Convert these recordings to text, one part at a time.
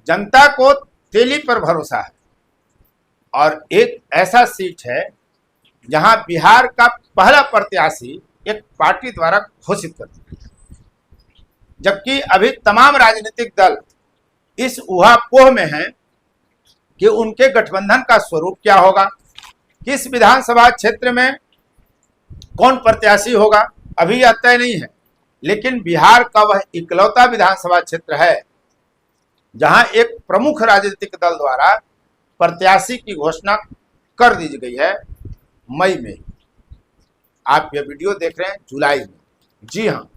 जनता को तेली पर भरोसा है और एक ऐसा सीट है जहां बिहार का पहला प्रत्याशी एक पार्टी द्वारा घोषित कर दिया गया, जबकि अभी तमाम राजनीतिक दल इस ऊहापोह में हैं कि उनके गठबंधन का स्वरूप क्या होगा, किस विधानसभा क्षेत्र में कौन प्रत्याशी होगा, अभी यह तय नहीं है। लेकिन बिहार का वह इकलौता विधानसभा क्षेत्र है जहां एक प्रमुख राजनीतिक दल द्वारा प्रत्याशी की घोषणा कर दी गई है मई में। आप यह वीडियो देख रहे हैं जुलाई में। जी हाँ,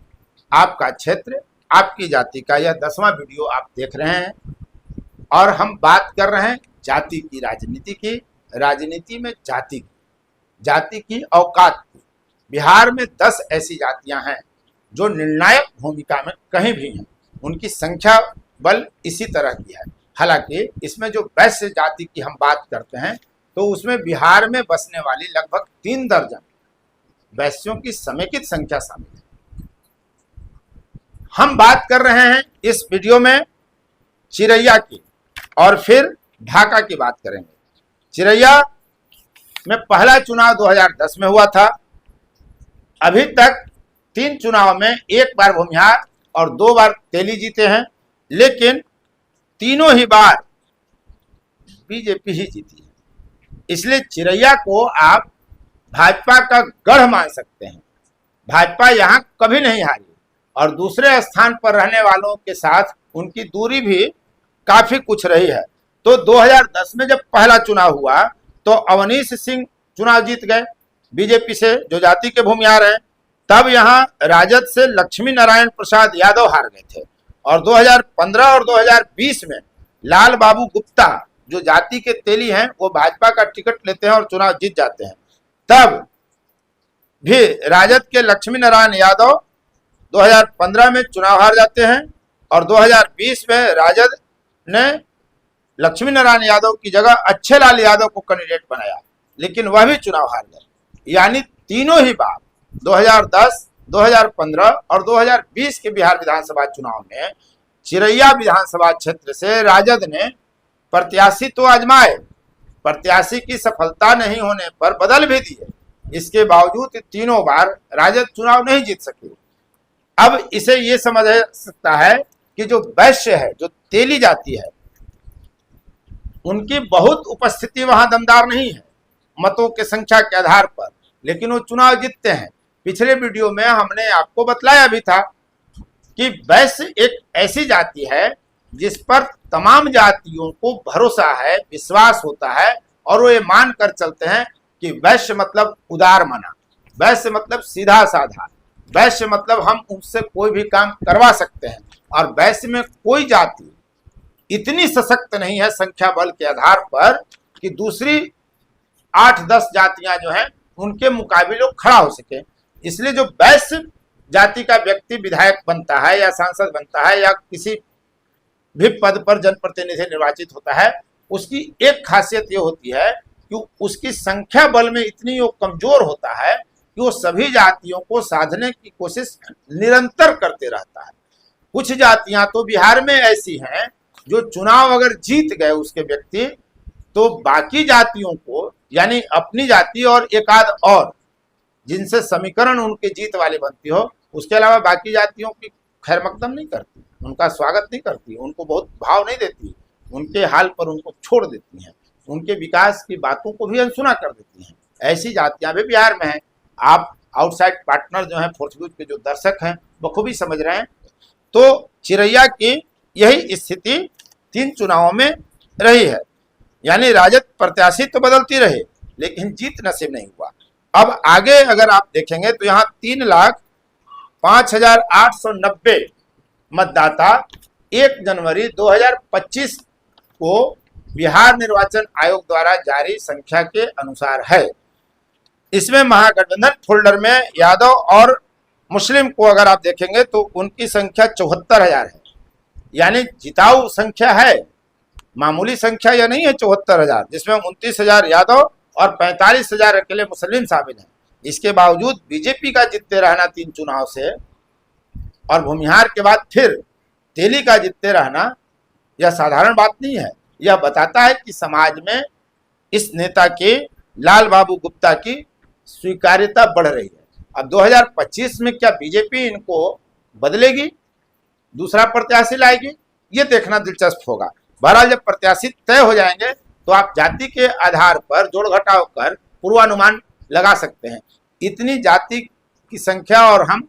आपका क्षेत्र, आपकी जाति का यह 10वां वीडियो आप देख रहे हैं और हम बात कर रहे हैं जाति की राजनीति की, राजनीति में जाति की औकात की। बिहार में 10 ऐसी जातियां हैं जो निर्णायक भूमिका में कहीं भी हैं, उनकी संख्या बल इसी तरह की है। हालांकि इसमें जो वैश्य जाति की हम बात करते हैं तो उसमें बिहार में बसने वाली लगभग 3 दर्जन वैश्यों की समेकित संख्या शामिल है। हम बात कर रहे हैं इस वीडियो में चिरैया की और फिर ढाका की बात करेंगे। चिरैया में पहला चुनाव 2010 में हुआ था। अभी तक 3 चुनाव में 1 बार भूमिहार और 2 बार तेली जीते हैं, लेकिन तीनों ही बार बीजेपी ही जीती है। इसलिए चिरैया को आप भाजपा का गढ़ मान सकते हैं। भाजपा यहां कभी नहीं हारी और दूसरे स्थान पर रहने वालों के साथ उनकी दूरी भी काफी कुछ रही है। तो 2010 में जब पहला चुनाव हुआ तो अवनीश सिंह चुनाव जीत गए बीजेपी से, जो जाति के भूमिहार हैं। तब यहां राजद से लक्ष्मी नारायण प्रसाद यादव हार गए थे और 2015 और 2020 में लाल बाबू गुप्ता, जो जाति के तेली हैं, वो भाजपा का टिकट लेते हैं और चुनाव जीत जाते हैं। तब भी राजद के लक्ष्मी नारायण यादव 2015 में चुनाव हार जाते हैं और 2020 में राजद ने लक्ष्मी नारायण यादव की जगह अच्छे लाल यादव को कैंडिडेट बनाया, लेकिन वह भी चुनाव हार गए। यानी तीनों ही बार 2010, 2015 और 2020 के बिहार विधानसभा चुनाव में चिरैया विधानसभा क्षेत्र से राजद ने प्रत्याशी तो आजमाए, प्रत्याशी की सफलता नहीं होने पर बदल भी दिए। इसके बावजूद तीनों बार राजद चुनाव नहीं जीत सके। अब इसे ये समझ सकता है कि जो वैश्य है, जो तेली जाति है, उनकी बहुत उपस्थिति वहां दमदार नहीं है मतों के संख्या के आधार पर, लेकिन वो चुनाव जीतते हैं। पिछले वीडियो में हमने आपको बतलाया भी था कि वैश्य एक ऐसी जाति है जिस पर तमाम जातियों को भरोसा है, विश्वास होता है और वो ये मान कर चलते हैं कि वैश्य मतलब उदार मना, वैश्य मतलब सीधा साधा, वैश्य मतलब हम उनसे कोई भी काम करवा सकते हैं। और वैश्य में कोई जाति इतनी सशक्त नहीं है संख्या बल के आधार पर कि दूसरी 8-10 जातियां जो हैं उनके मुकाबले खड़ा हो सके। इसलिए जो वैश्य जाति का व्यक्ति विधायक बनता है या सांसद बनता है या किसी भी पद पर जनप्रतिनिधि निर्वाचित होता है, उसकी एक खासियत ये होती है कि उसकी संख्या बल में इतनी वो कमजोर होता है कि वो सभी जातियों को साधने की कोशिश निरंतर करते रहता है। कुछ जातियां तो बिहार में ऐसी हैं जो चुनाव अगर जीत गए उसके व्यक्ति, तो बाकी जातियों को, यानी अपनी जाति और एक आध और जिनसे समीकरण उनके जीत वाली बनती हो, उसके अलावा बाकी जातियों की खैर मकदम नहीं करती, उनका स्वागत नहीं करती, उनको बहुत भाव नहीं देती, उनके हाल पर उनको छोड़ देती हैं, उनके विकास की बातों को भी अनसुना कर देती हैं। ऐसी जातियां भी बिहार में हैं। आप आउटसाइड पार्टनर जो हैं, फोर्थ न्यूज के जो दर्शक हैं, बखूबी समझ रहे हैं। तो चिरैया की यही स्थिति 3 चुनावों में रही है। यानी राजद प्रत्याशी तो बदलती रहे लेकिन जीत नसीब नहीं हुआ। अब आगे अगर आप देखेंगे तो यहाँ 3,05,890 मतदाता 1 जनवरी 2025 को बिहार निर्वाचन आयोग द्वारा जारी संख्या के अनुसार है। इसमें महागठबंधन फोल्डर में यादव और मुस्लिम को अगर आप देखेंगे तो उनकी संख्या 74,000 है। यानी जिताऊ संख्या है, मामूली संख्या यह नहीं है 74,000, जिसमें 29,000 यादव और 45,000 अकेले मुस्लिम शामिल हैं। इसके बावजूद बीजेपी का जीतते रहना 3 चुनाव से और भूमिहार के बाद फिर तेली का जीतते रहना, यह साधारण बात नहीं है। यह बताता है कि समाज में इस नेता के, लाल बाबू गुप्ता की स्वीकार्यता बढ़ रही है। अब 2025 में क्या बीजेपी इनको बदलेगी, दूसरा प्रत्याशी लाएगी, ये देखना दिलचस्प होगा। बहरहाल जब प्रत्याशी तय हो जाएंगे तो आप जाति के आधार पर जोड़ घटाव कर पूर्वानुमान लगा सकते हैं। इतनी जाति की संख्या और हम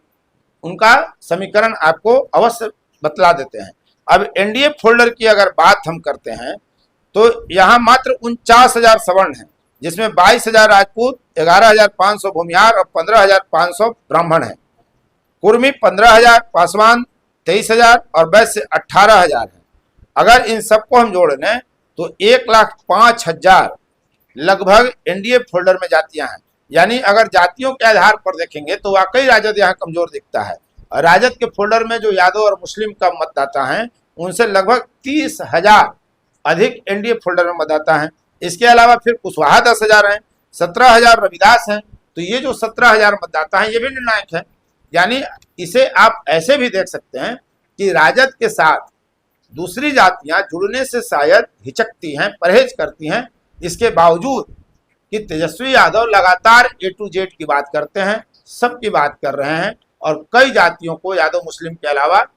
उनका समीकरण आपको अवश्य बतला देते हैं। अब एनडीए फोल्डर की अगर बात हम करते हैं तो यहाँ मात्र 49,000 सवर्ण हैं, जिसमें 22,000 राजपूत, 11,500 भूमिहार और 15,500 ब्राह्मण हैं। कुर्मी 15,000, पासवान 23,000 और वैश्य 18,000 है। अगर इन सबको हम जोड़ लें तो 1,05,000 लगभग एनडीए फोल्डर में जातियां हैं। यानी अगर जातियों के आधार पर देखेंगे तो वाकई राजद यहाँ कमजोर दिखता है। और राजद के फोल्डर में जो यादव और मुस्लिम का मतदाता हैं उनसे लगभग 30,000 अधिक एनडीए फोल्डर में मतदाता हैं। इसके अलावा फिर कुशवाहा 10,000 हैं, 17,000 रविदास हैं। तो ये जो 17,000 मतदाता हैं ये भी निर्णायक है। यानी इसे आप ऐसे भी देख सकते हैं कि राजद के साथ दूसरी जातियां जुड़ने से शायद हिचकती हैं, परहेज करती हैं। इसके बावजूद कि तेजस्वी यादव लगातार A to Z की बात करते हैं, सबकी बात कर रहे हैं और कई जातियों को, यादव मुस्लिम के अलावा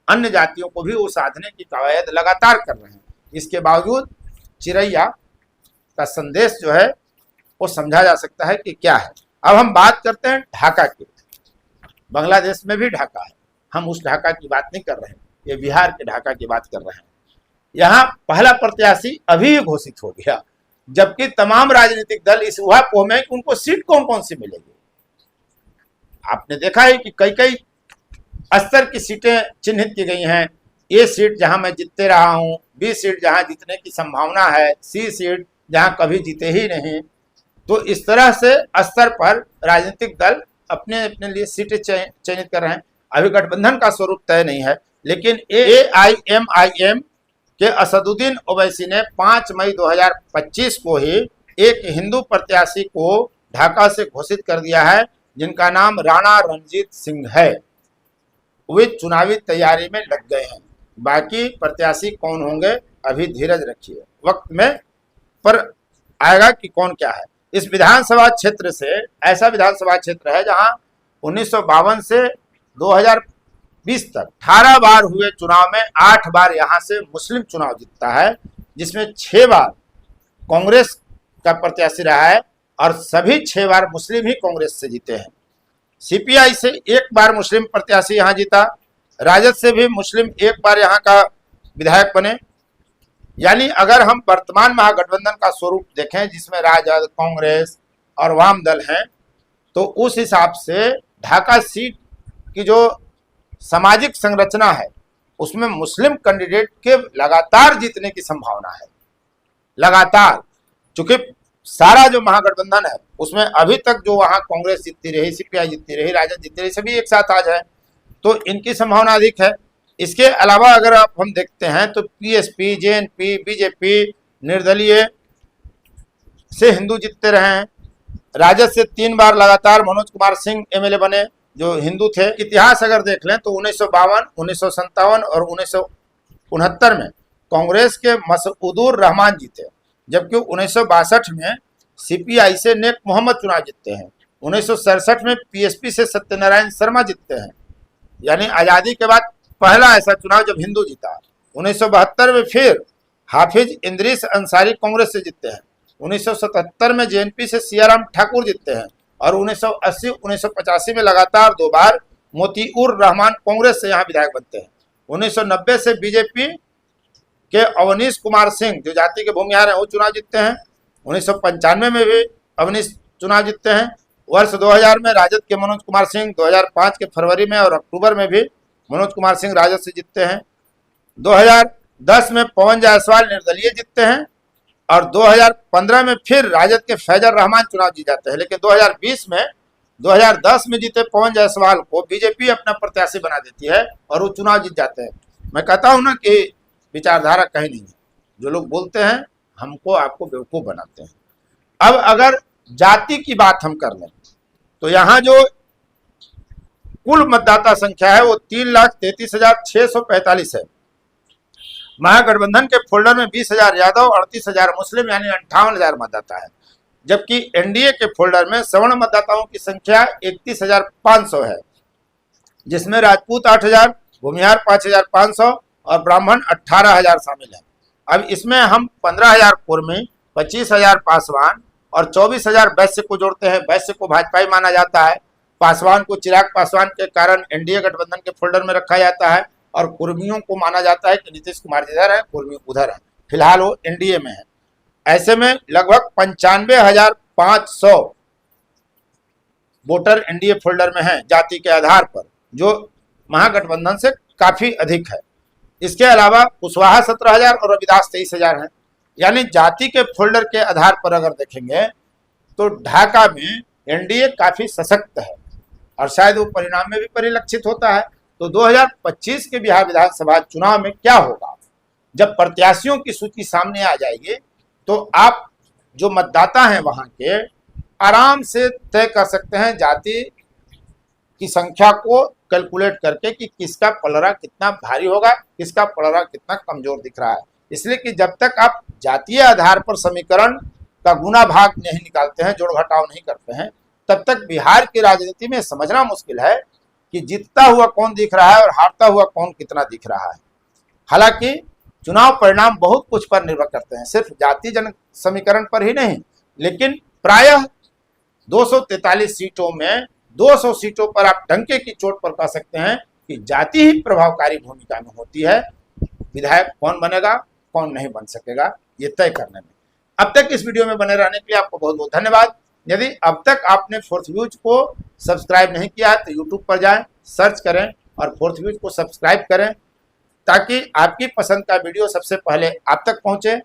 अन्य जातियों को भी वो साधने की कवायद लगातार कर रहे हैं। इसके बावजूद चिरैया का संदेश जो है वो समझा जा सकता है कि क्या है। अब हम बात करते हैं ढाका की। बांग्लादेश में भी ढाका है, हम उस ढाका की बात नहीं कर रहे हैं, ये बिहार के ढाका की बात कर रहे हैं। यहाँ पहला प्रत्याशी अभी घोषित हो गया, जबकि तमाम राजनीतिक दल इस ऊहापोह में कि उनको सीट कौन कौन सी मिलेगी। आपने देखा है कि कई कई स्तर की सीटें चिन्हित की गई हैं। ए सीट जहां मैं जीतते रहा हूं, बी सीट जहां जीतने की संभावना है, सी सीट जहां कभी जीते ही नहीं। तो इस तरह से स्तर पर राजनीतिक दल अपने अपने लिए सीटें चयनित कर रहे हैं। अभी गठबंधन का स्वरूप तय नहीं है, लेकिन AIMIM के असदुद्दीन ओवैसी ने 5 मई 2025 को ही एक हिंदू प्रत्याशी को ढाका से घोषित कर दिया है, जिनका नाम राणा रणजीत सिंह है। वे चुनावी तैयारी में लग गए हैं। बाकी प्रत्याशी कौन होंगे अभी धीरज रखिए, वक्त में पर आएगा कि कौन क्या है। इस विधानसभा क्षेत्र से ऐसा विधानसभा क्षेत्र है जहां 1952 से 2020 तक 18 बार हुए चुनाव में 8 बार यहां से मुस्लिम चुनाव जीतता है, जिसमें 6 बार कांग्रेस का प्रत्याशी रहा है और सभी 6 बार मुस्लिम ही कांग्रेस से जीते हैं। सीपीआई से 1 बार मुस्लिम प्रत्याशी यहां जीता, राजद से भी मुस्लिम 1 बार यहां का विधायक बने। यानी अगर हम वर्तमान महागठबंधन का स्वरूप देखें जिसमें राजद, कांग्रेस और वाम दल हैं, तो उस हिसाब से ढाका सीट की जो सामाजिक संरचना है उसमें मुस्लिम कैंडिडेट के लगातार जीतने की संभावना है। लगातार, चूंकि सारा जो महागठबंधन है उसमें अभी तक जो वहां कांग्रेस जीतती रही, सीपीआई जीतती रही, राजद जीतती रही, सभी एक साथ आ जाए तो इनकी संभावना अधिक है। इसके अलावा अगर आप हम देखते हैं तो पीएसपी, जेएनपी, बीजेपी, निर्दलीय से हिंदू जीतते रहे हैं। राजद से 3 बार लगातार मनोज कुमार सिंह एमएलए बने जो हिंदू थे। इतिहास अगर देख लें तो 1952, 1957 और 1969 में कांग्रेस के मसूदुर रहमान जीते, जबकि 1962 में सीपीआई से नेक मोहम्मद चुनाव जीतते हैं। 1967 में पीएसपी से सत्यनारायण शर्मा जीतते हैं, यानी आज़ादी के बाद पहला ऐसा चुनाव जब हिंदू जीता। 1972 में फिर हाफिज इंद्रिस अंसारी कांग्रेस से जीतते हैं। 1977 में जेएनपी से सियाराम ठाकुर जीतते हैं और 1980, 1985 में लगातार 2 बार मोतीउर रहमान कांग्रेस से यहाँ विधायक बनते हैं। 1990 से बीजेपी के अवनीश कुमार सिंह जो जाति के भूमिहार हैं वो चुनाव जीतते हैं। 1995 में भी अवनीश चुनाव जीतते हैं। वर्ष 2000 में राजद के मनोज कुमार सिंह, 2005 के फरवरी में और अक्टूबर में भी मनोज कुमार सिंह राजद से जीतते हैं। 2010 में पवन जायसवाल निर्दलीय जीतते हैं और 2015 में फिर राजद के फैजल रहमान चुनाव जीत जाते हैं। लेकिन 2010 में जीते पवन जायसवाल को बीजेपी अपना प्रत्याशी बना देती है और वो चुनाव जीत जाते हैं। मैं कहता हूं ना कि विचारधारा कहीं नहीं है, जो लोग बोलते हैं हमको आपको बेवकूफ बनाते हैं। अब अगर जाति की बात हम कर लें तो यहाँ जो कुल मतदाता संख्या है वो 3,33,645 है महागठबंधन के फोल्डर में 20,000 यादव, 38,000 मुस्लिम यानी 58,000 मतदाता है, जबकि एनडीए के फोल्डर में सवर्ण मतदाताओं की संख्या 31,500 है, जिसमें राजपूत 8,000, भूमिहार 5,500 और ब्राह्मण 18,000 शामिल है। अब इसमें हम 15,000 कुर्मी, 25,000 पासवान और 24,000 वैश्य को जोड़ते हैं। वैश्य को भाजपाई माना जाता है, पासवान को चिराग पासवान के कारण एनडीए गठबंधन के फोल्डर में रखा जाता है और कुर्मियों को माना जाता है कि नीतीश कुमार इधर है, कुर्मी उधर है, फिलहाल वो एनडीए में है। ऐसे में लगभग 95,500 वोटर एनडीए फोल्डर में हैं जाति के आधार पर, जो महागठबंधन से काफी अधिक है। इसके अलावा कुशवाहा 17,000 और रविदास 23,000 हैं। यानी जाति के फोल्डर के आधार पर अगर देखेंगे तो ढाका में एनडीए काफी सशक्त है और शायद वो परिणाम में भी परिलक्षित होता है। तो 2025 के बिहार विधानसभा चुनाव में क्या होगा, जब प्रत्याशियों की सूची सामने आ जाएगी तो आप जो मतदाता हैं वहां के आराम से तय कर सकते हैं जाति की संख्या को कैलकुलेट करके कि किसका पलड़ा कितना भारी होगा, किसका पलड़ा कितना कमजोर दिख रहा है। इसलिए कि जब तक आप जातीय आधार पर समीकरण का गुना भाग नहीं निकालते हैं, जोड़ घटाव नहीं करते हैं, तब तक बिहार की राजनीति में समझना मुश्किल है कि जीतता हुआ कौन दिख रहा है और हारता हुआ कौन कितना दिख रहा है। हालांकि चुनाव परिणाम बहुत कुछ पर निर्भर करते हैं, सिर्फ जातीय जन समीकरण पर ही नहीं, लेकिन प्रायः 243 सीटों में 200 सीटों पर आप डंके की चोट पर कह सकते हैं कि जाति ही प्रभावकारी भूमिका में होती है। विधायक कौन बनेगा, कौन नहीं बन सकेगा, ये तय करने में। अब तक इस वीडियो में बने रहने के लिए आपको बहुत बहुत धन्यवाद। यदि अब तक आपने फोर्थ व्यूज को सब्सक्राइब नहीं किया तो यूट्यूब पर जाएं, सर्च करें और फोर्थ व्यूज को सब्सक्राइब करें, ताकि आपकी पसंद का वीडियो सबसे पहले आप तक पहुंचे।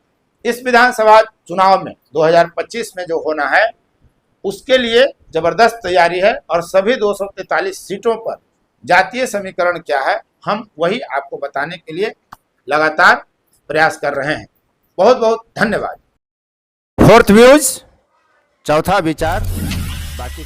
इस विधानसभा चुनाव में 2025 में जो होना है उसके लिए जबरदस्त तैयारी है और सभी 243 सीटों पर जातीय समीकरण क्या है हम वही आपको बताने के लिए लगातार प्रयास कर रहे हैं। बहुत बहुत धन्यवाद। फोर्थ व्यूज, चौथा विचार, बाकी